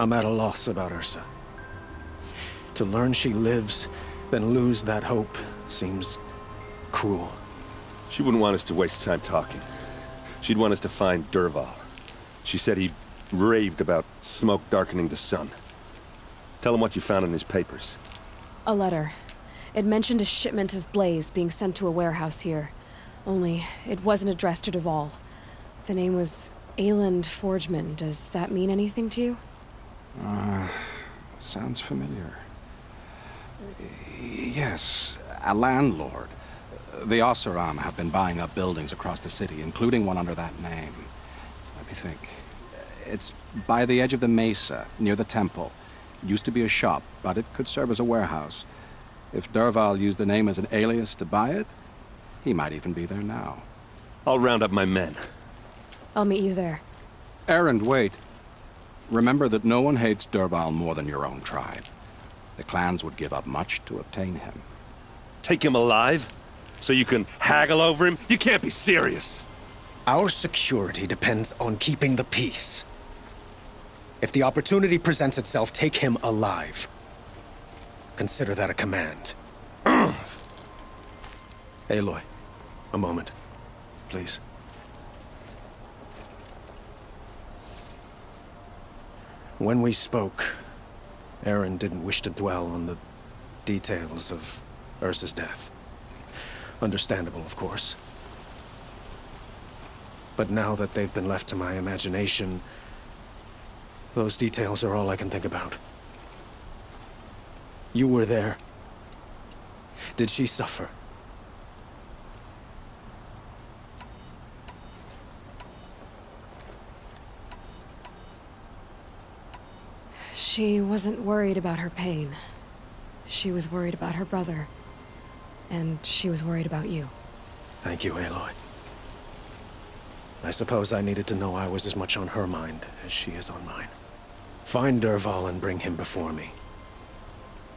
I'm at a loss about Ursa. To learn she lives, then lose that hope, seems cruel. She wouldn't want us to waste time talking. She'd want us to find Dervahl. She said he raved about smoke darkening the sun. Tell him what you found in his papers. A letter. It mentioned a shipment of blaze being sent to a warehouse here. Only, it wasn't addressed to Dervahl. The name was Ayland Forgeman. Does that mean anything to you? Sounds familiar. Yes, a landlord. The Oseram have been buying up buildings across the city, including one under that name. Let me think. It's by the edge of the mesa, near the temple. It used to be a shop, but it could serve as a warehouse. If Dervahl used the name as an alias to buy it, he might even be there now. I'll round up my men. I'll meet you there. Erend, wait. Remember that no one hates Dervahl more than your own tribe. The clans would give up much to obtain him. Take him alive? So you can haggle over him? You can't be serious! Our security depends on keeping the peace. If the opportunity presents itself, take him alive. Consider that a command. Aloy, a moment, please. When we spoke, Erend didn't wish to dwell on the details of Ursa's death. Understandable, of course. But now that they've been left to my imagination, those details are all I can think about. You were there. Did she suffer? She wasn't worried about her pain. She was worried about her brother. And she was worried about you. Thank you, Aloy. I suppose I needed to know I was as much on her mind as she is on mine. Find Dervahl and bring him before me.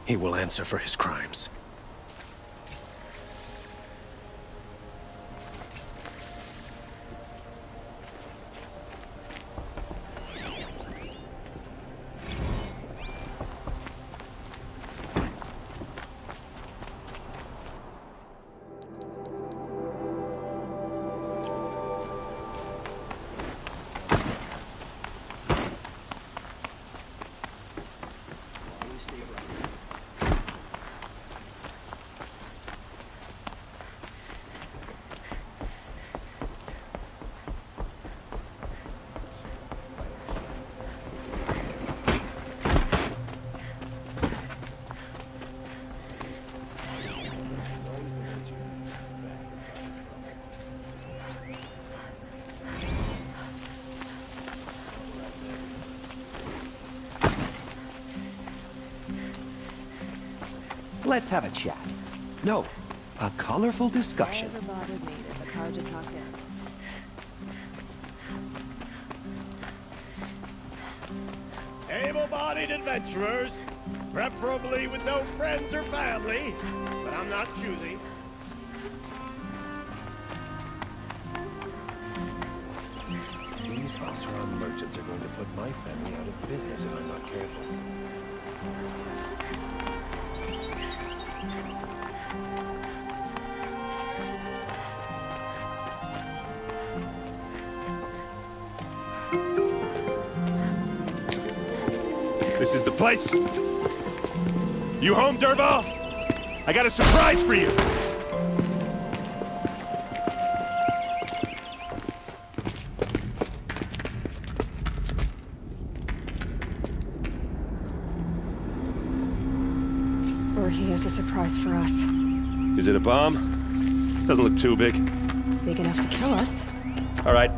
He will answer for his crimes. Let's have a chat. No, a colorful discussion. Able-bodied adventurers, preferably with no friends or family, but I'm not choosy. These Oseram merchants are going to put my family out of business if I'm not careful. This is the place? You home, Dervahl? I got a surprise for you! Or he has a surprise for us. Is it a bomb? Doesn't look too big. Big enough to kill us. All right.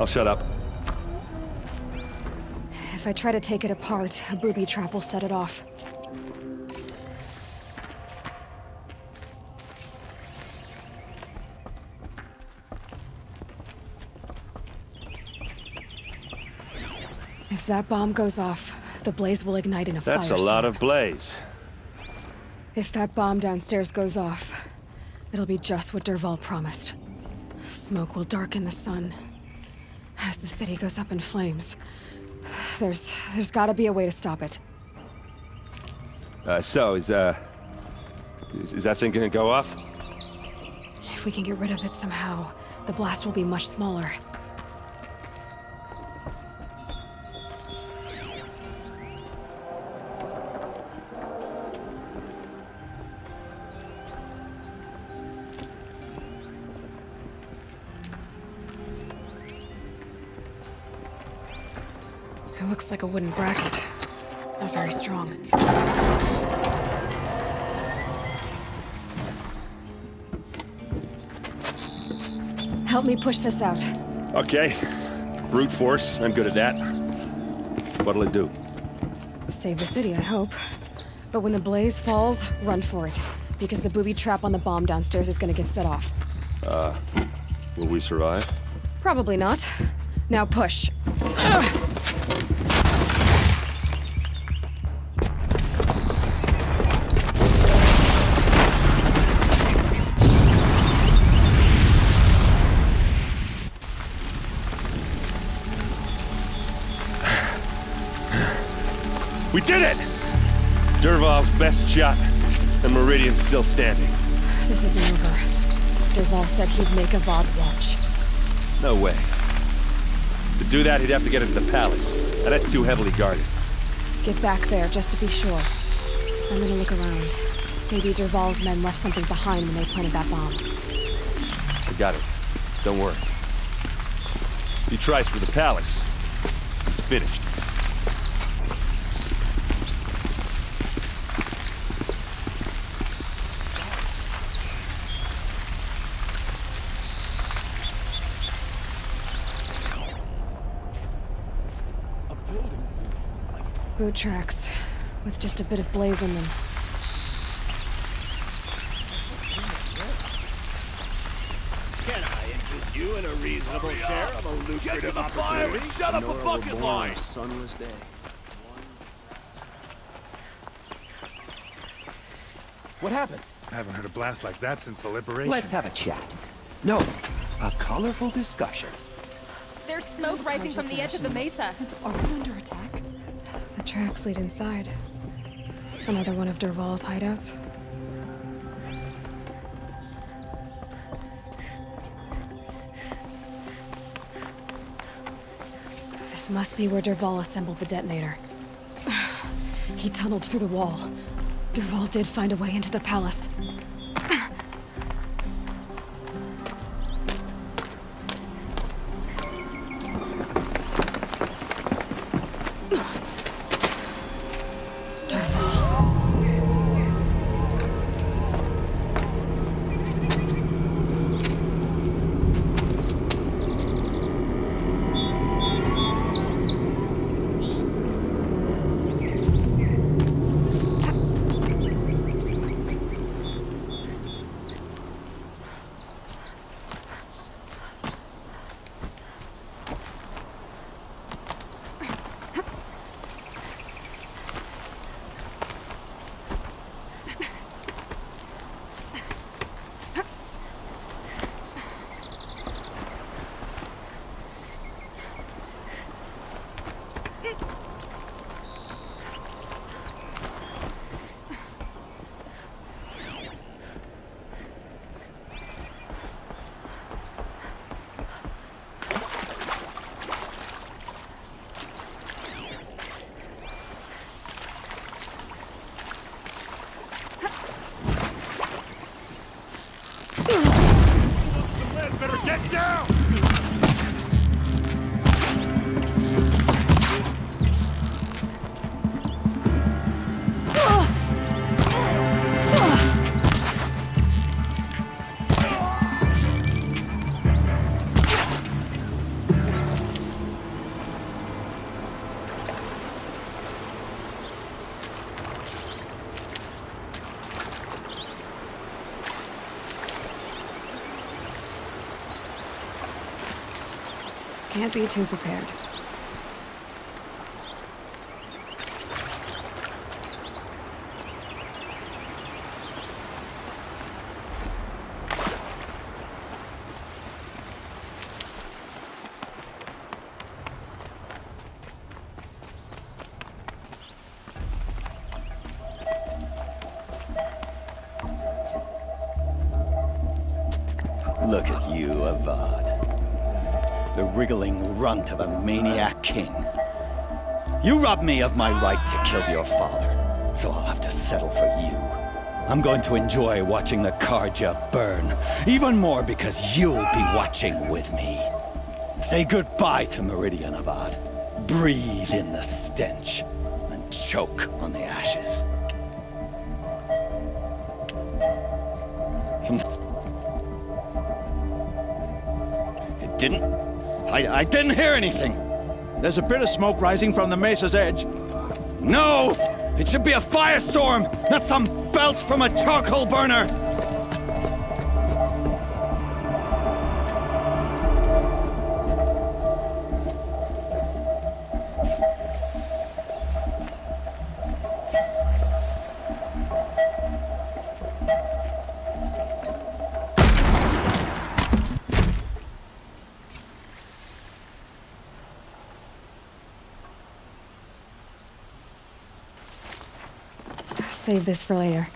I'll shut up. If I try to take it apart, a booby trap will set it off. If that bomb goes off, the blaze will ignite in a firestorm. That's a lot of blaze. If that bomb downstairs goes off, it'll be just what Dervahl promised. Smoke will darken the sun. As the city goes up in flames, There's gotta be a way to stop it. So, is that thing gonna go off? If we can get rid of it somehow, the blast will be much smaller. It looks like a wooden bracket. Not very strong. Help me push this out. Okay. Brute force, I'm good at that. What'll it do? Save the city, I hope. But when the blaze falls, run for it. Because the booby trap on the bomb downstairs is gonna get set off. Will we survive? Probably not. Now push. We did it! Dervahl's best shot, and Meridian's still standing. This isn't over. Dervahl said he'd make Avad watch. No way. To do that, he'd have to get into the palace, and that's too heavily guarded. Get back there, just to be sure. I'm gonna look around. Maybe Dervahl's men left something behind when they planted that bomb. I got it. Don't worry. If he tries for the palace, he's finished. Boot tracks, with just a bit of blaze in them. Can I interest you in a reasonable share of a lucrative opportunity? Shut up a bucket line! Sunless day. What happened? I haven't heard a blast like that since the liberation. Let's have a chat. No, a colorful discussion. There's smoke rising from the edge of the mesa. Are we under attack? The tracks lead inside. Another one of Dervahl's hideouts. This must be where Dervahl assembled the detonator. He tunneled through the wall. Dervahl did find a way into the palace. Can't be too prepared. Look at you, Avad. The wriggling runt of a maniac king. You robbed me of my right to kill your father, so I'll have to settle for you. I'm going to enjoy watching the Carja burn, even more because you'll be watching with me. Say goodbye to Meridian, Avad. Breathe in the stench, and choke on the ashes. It didn't? I didn't hear anything. There's a bit of smoke rising from the mesa's edge. No! It should be a firestorm, not some belch from a charcoal burner! Save this for later.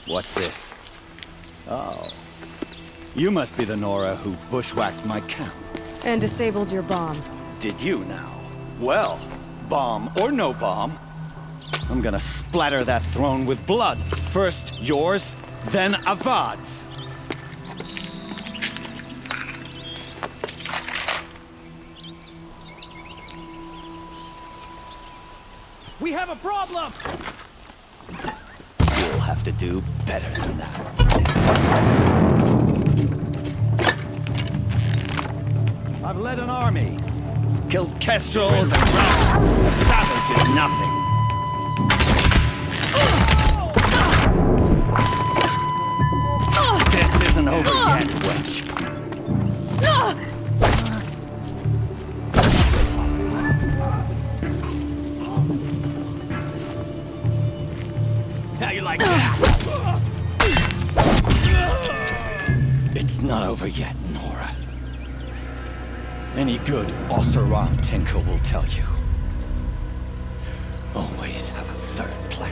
What's this? Oh. You must be the Nora who bushwhacked my camp. And disabled your bomb. Did you now? Well, bomb or no bomb, I'm gonna splatter that throne with blood. First yours, then Avad's. We have a problem! You'll have to do better than that. I've led an army. Killed Kestrels and... That'll do nothing. This isn't over yet, wench. How you like that? It's not over yet, Nora. Any good Oseram tinker will tell you. Always have a third plan.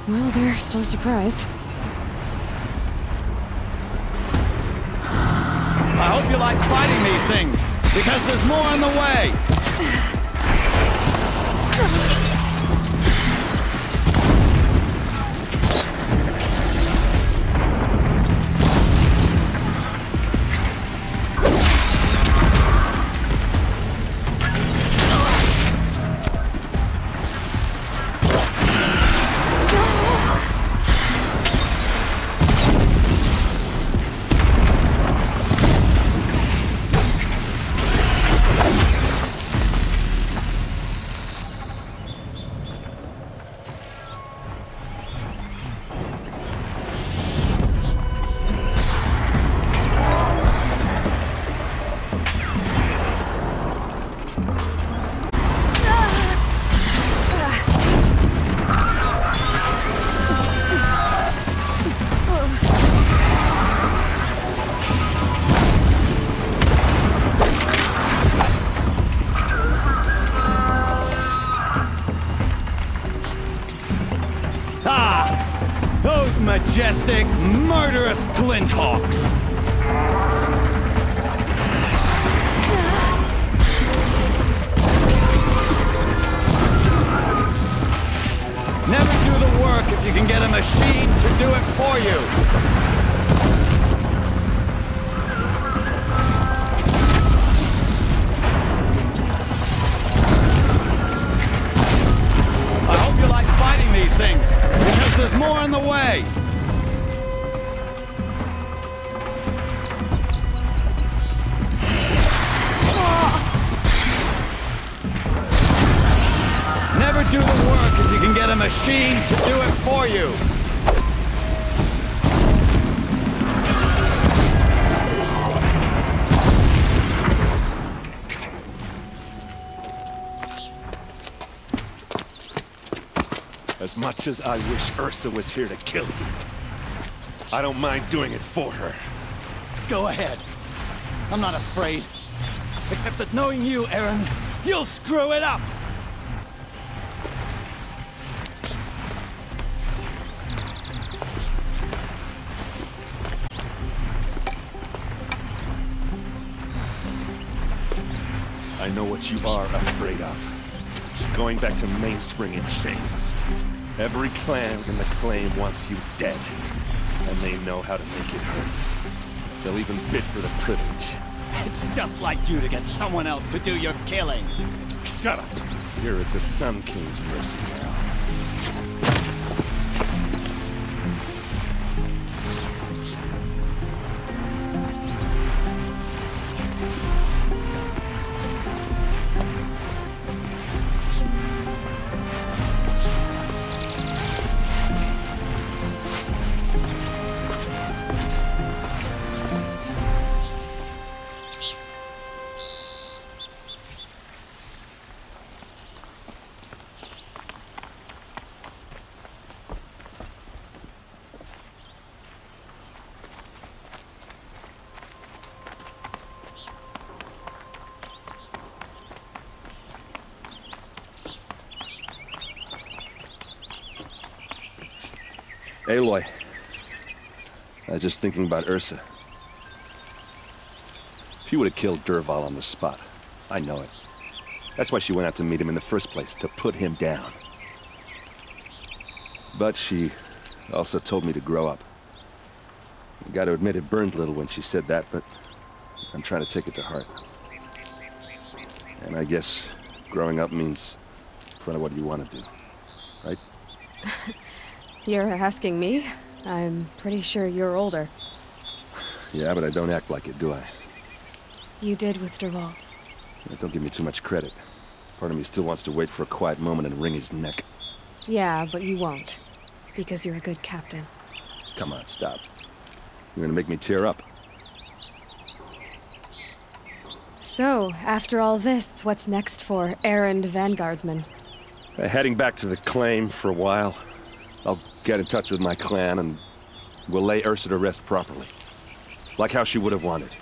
Well, they're still surprised. I hope you like fighting these things, because there's more on the way! Majestic, murderous Glinthawks! Never do the work if you can get a machine to do it for you! I hope you like fighting these things, because there's more on the way! Never do the work if you can get a machine to do it for you. much as I wish Ursa was here to kill you, I don't mind doing it for her. Go ahead. I'm not afraid. Except that knowing you, Aaron, you'll screw it up! I know what you are afraid of. Going back to Mainspring in chains. Every clan in the claim wants you dead. And they know how to make it hurt. They'll even bid for the privilege. It's just like you to get someone else to do your killing. Shut up! You're at the Sun King's mercy now. Aloy, I was just thinking about Ursa. She would have killed Dervahl on the spot. I know it. That's why she went out to meet him in the first place, to put him down. But she also told me to grow up. I gotta admit it burned a little when she said that, but I'm trying to take it to heart. And I guess growing up means in front of what you want to do, right? You're asking me? I'm pretty sure you're older. Yeah, but I don't act like it, do I? You did with Dervahl. Yeah, don't give me too much credit. Part of me still wants to wait for a quiet moment and wring his neck. Yeah, but you won't. Because you're a good captain. Come on, stop. You're gonna make me tear up. So, after all this, what's next for errand vanguardsman? Heading back to the claim for a while. I'll get in touch with my clan and we'll lay Ursa to rest properly. Like how she would have wanted.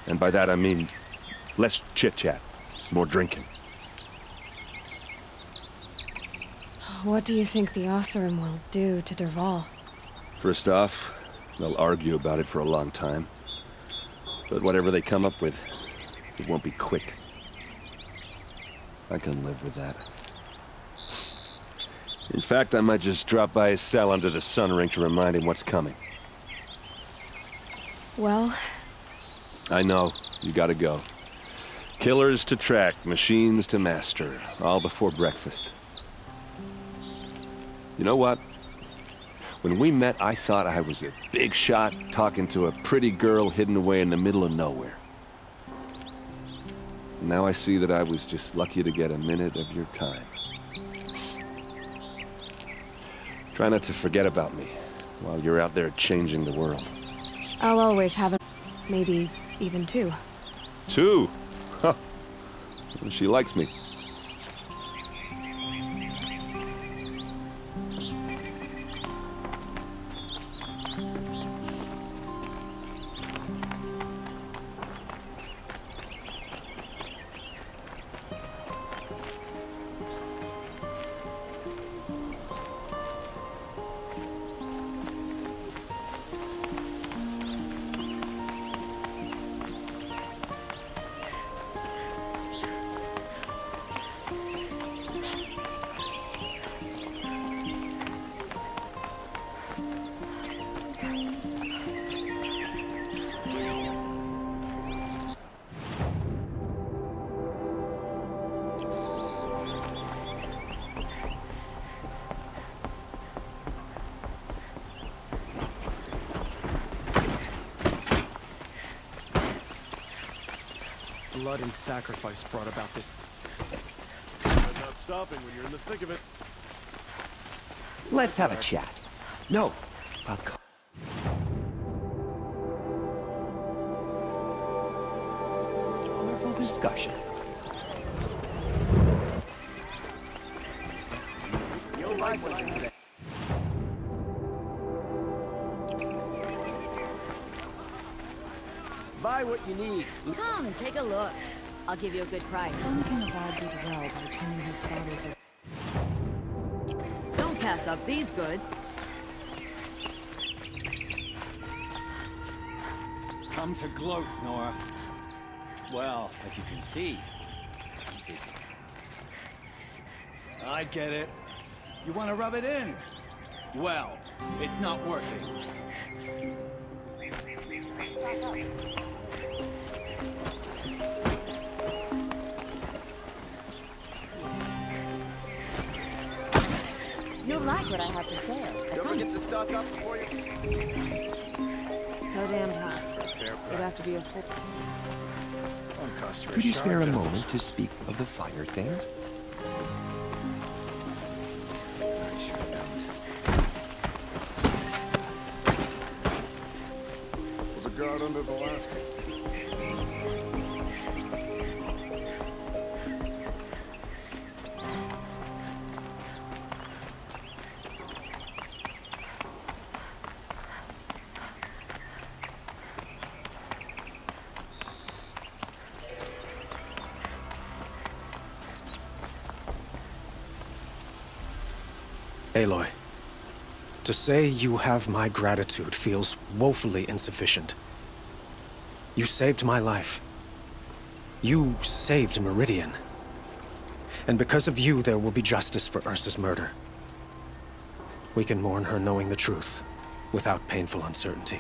And by that I mean less chit-chat, more drinking. What do you think the Oseram will do to Dervahl? First off, they'll argue about it for a long time. But whatever they come up with, it won't be quick. I can live with that. In fact, I might just drop by his cell under the sun ring to remind him what's coming. Well... I know. You gotta go. Killers to track, machines to master. All before breakfast. You know what? When we met, I thought I was a big shot talking to a pretty girl hidden away in the middle of nowhere. Now I see that I was just lucky to get a minute of your time. Try not to forget about me while you're out there changing the world. I'll always have a... maybe even two. Two? Huh. She likes me. Blood and sacrifice brought about this. Not stopping when you're in the thick of it. Let's have a chat. No, a colorful discussion. You'll like nice of you. Buy what you need. Come, take a look. I'll give you a good price. Son King Avad did well by turning his father's... Don't pass up these good. Come to gloat, Nora. Well, as you can see, I'm busy. I get it. You want to rub it in? Well, it's not working. You'll like what I have to say. Don't forget to stock up before you... So damned hot. It'd have to be a full... Could you spare a moment to speak of the finer things? There's a guard under the last gate. Aloy, to say you have my gratitude feels woefully insufficient. You saved my life. You saved Meridian. And because of you, there will be justice for Ursa's murder. We can mourn her knowing the truth, without painful uncertainty.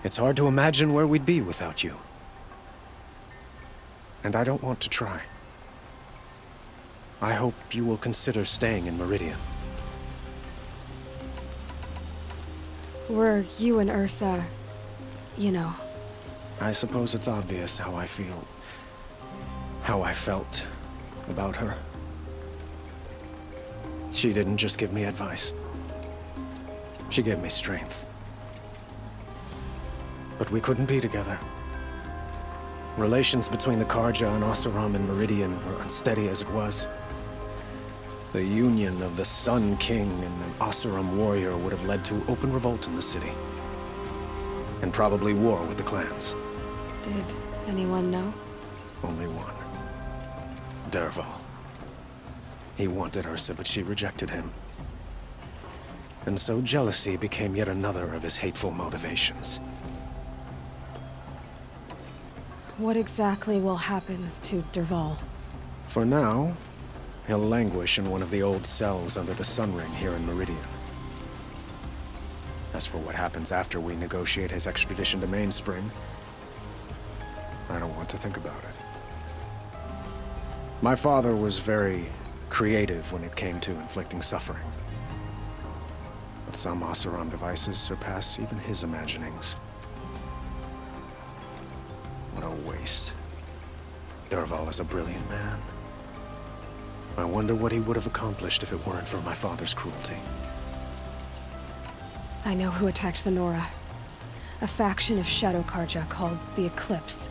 It's hard to imagine where we'd be without you. And I don't want to try. I hope you will consider staying in Meridian. Were you and Ursa, you know... I suppose it's obvious how I feel. How I felt about her. She didn't just give me advice. She gave me strength. But we couldn't be together. Relations between the Carja and Oseram and Meridian were unsteady as it was. The union of the Sun King and an Oseram warrior would have led to open revolt in the city. And probably war with the clans. Did anyone know? Only one. Dervahl. He wanted Ursa, but she rejected him. And so jealousy became yet another of his hateful motivations. What exactly will happen to Dervahl? For now, he'll languish in one of the old cells under the Sun Ring here in Meridian. As for what happens after we negotiate his extradition to Mainspring, I don't want to think about it. My father was very creative when it came to inflicting suffering. But some Oseram devices surpass even his imaginings. What a waste. Dervahl is a brilliant man. I wonder what he would have accomplished if it weren't for my father's cruelty. I know who attacked the Nora. A faction of Shadow Carja called the Eclipse.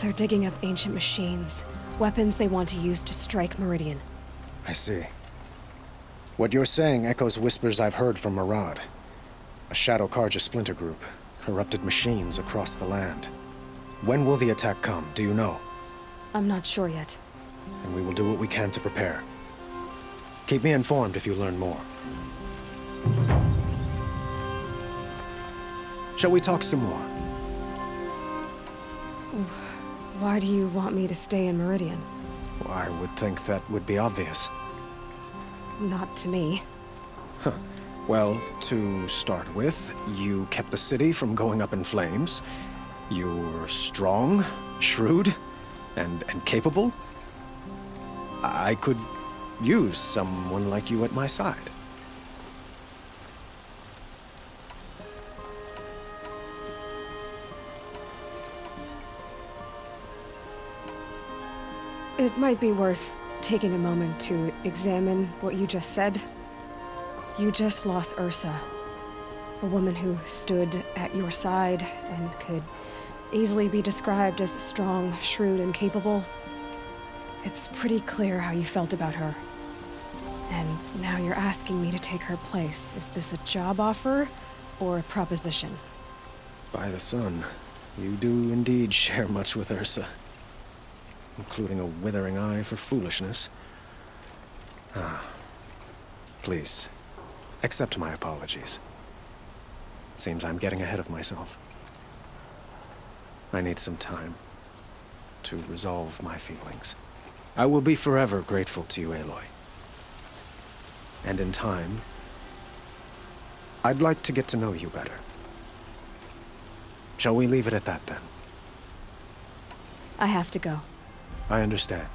They're digging up ancient machines, weapons they want to use to strike Meridian. I see. What you're saying echoes whispers I've heard from Murad. A Shadow Carja splinter group, corrupted machines across the land. When will the attack come, do you know? I'm not sure yet. And we will do what we can to prepare. Keep me informed if you learn more. Shall we talk some more? Why do you want me to stay in Meridian? Well, I would think that would be obvious. Not to me. Huh. Well, to start with, you kept the city from going up in flames. You're strong, shrewd, and capable. I could use someone like you at my side. It might be worth taking a moment to examine what you just said. You just lost Ursa, a woman who stood at your side and could easily be described as strong, shrewd, and capable. It's pretty clear how you felt about her. And now you're asking me to take her place. Is this a job offer or a proposition? By the sun, you do indeed share much with Ursa, including a withering eye for foolishness. Please, accept my apologies. Seems I'm getting ahead of myself. I need some time to resolve my feelings. I will be forever grateful to you, Aloy. And in time, I'd like to get to know you better. Shall we leave it at that, then? I have to go. I understand.